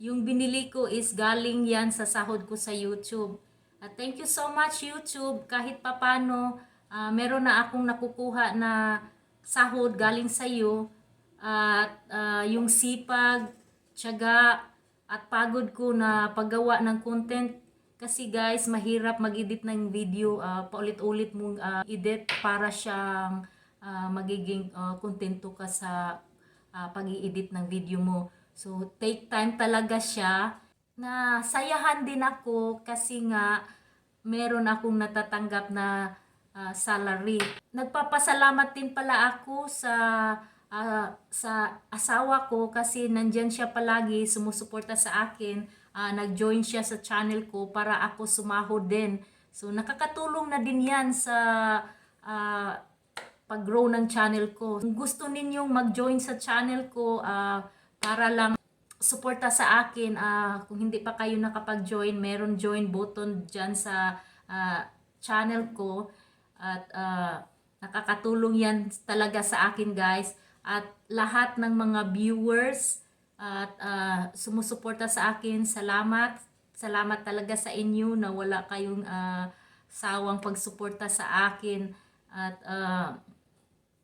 Yung binili ko is galing yan sa sahod ko sa YouTube. At thank you so much YouTube. Kahit papano, meron na akong nakukuha na sahod galing sa iyo. At yung sipag, tiyaga, at pagod ko na paggawa ng content. Kasi guys, mahirap mag-edit ng video. Paulit-ulit mong edit para siyang magiging kontento ka sa pag-i-edit ng video mo. So, take time talaga siya. Na sayahan din ako kasi nga meron akong natatanggap na salary. Nagpapasalamat din pala ako sa asawa ko kasi nandyan siya palagi, sumusuporta sa akin. Nag-join siya sa channel ko para ako sumahod din. So, nakakatulong na din yan sa pag-grow ng channel ko. Kung gusto ninyong mag-join sa channel ko, para lang suporta sa akin, kung hindi pa kayo nakapag-join, meron join button dyan sa channel ko. At nakakatulong yan talaga sa akin guys. At lahat ng mga viewers at sumusuporta sa akin, salamat. Salamat talaga sa inyo na wala kayong sawang pagsuporta sa akin. At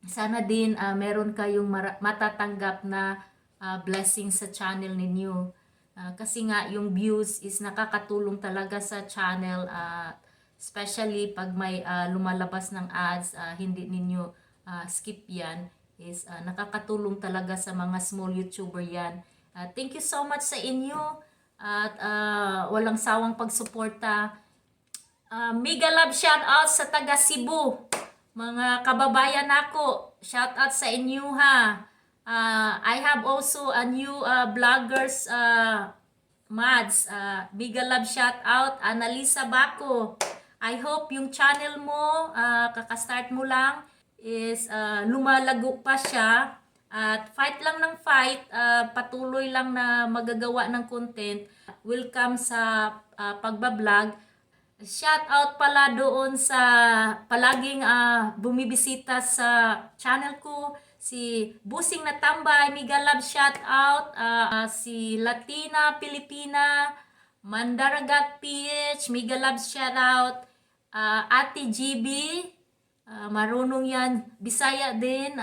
sana din meron kayong matatanggap na blessing sa channel ninyo. Kasi nga yung views is nakakatulong talaga sa channel, especially pag may lumalabas ng ads, hindi ninyo skip yan, is nakakatulong talaga sa mga small YouTuber yan. Thank you so much sa inyo at walang sawang pagsuporta. Mega love shout out sa taga Cebu. Mga kababayan ako, shout out sa inyo ha. I have also a new vloggers Mads. Mega love shout out Annalisa Baco. I hope yung channel mo, kakastart mo lang, is lumalago pa siya. At fight lang ng fight, patuloy lang na magagawa ng content. Welcome sa pagbablog. Shout out pala doon sa palaging bumibisita sa channel ko, si Busing na Tambay, mega love shout out, si Latina Pilipina, Mandaragat PH, mega love shout out, Ate GB, marunong yan, Bisaya din,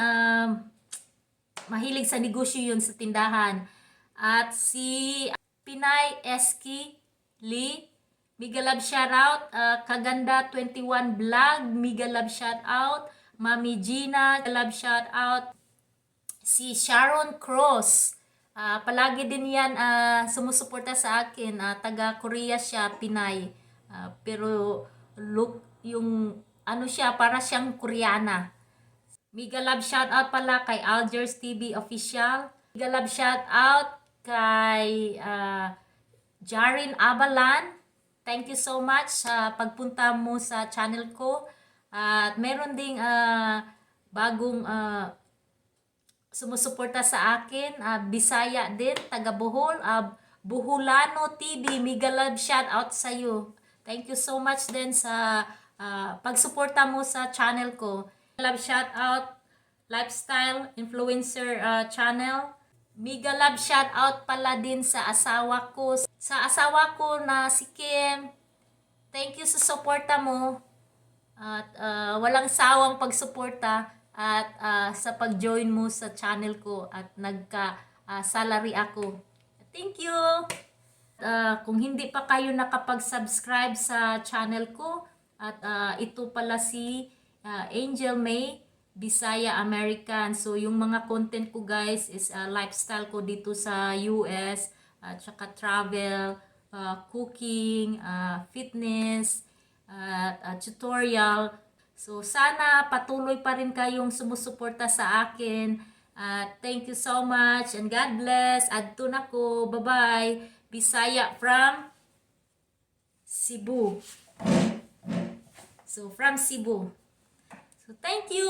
mahilig sa negosyo yun sa tindahan. At si Pinay Eski Lee, mega love shoutout. Kaganda 21 Vlog, mega love shoutout. Mami Gina, love shoutout. Si Sharon Cross, palagi din yan sumusuporta sa akin. Taga Korea siya, Pinay. Pero look, yung ano siya, para siyang Koreana. Mega love shoutout pala kay Algers TV Official. Mega love shoutout kay Jarin Abalan. Thank you so much sa pagpunta mo sa channel ko. At meron ding bagong sumusuporta sa akin. Bisaya din, taga Bohol. Buholano TV, mega love shout out sa iyo. Thank you so much din sa pagsuporta mo sa channel ko. Love shout out Lifestyle Influencer channel. Mega love shout out pala din sa asawa ko. Sa asawa ko na si Kim. Thank you sa suporta mo. At walang sawang pagsuporta at sa pag-join mo sa channel ko at nagka-salary ako. Thank you. Kung hindi pa kayo nakapag-subscribe sa channel ko at ito pala si Angel May Bisaya American. So yung mga content ko guys is lifestyle ko dito sa US, at saka travel, cooking, fitness, tutorial. So sana patuloy pa rin kayong sumusuporta sa akin. Thank you so much and God bless. Adto na ko. Bye-bye. Bisaya from Cebu. So from Cebu. So thank you.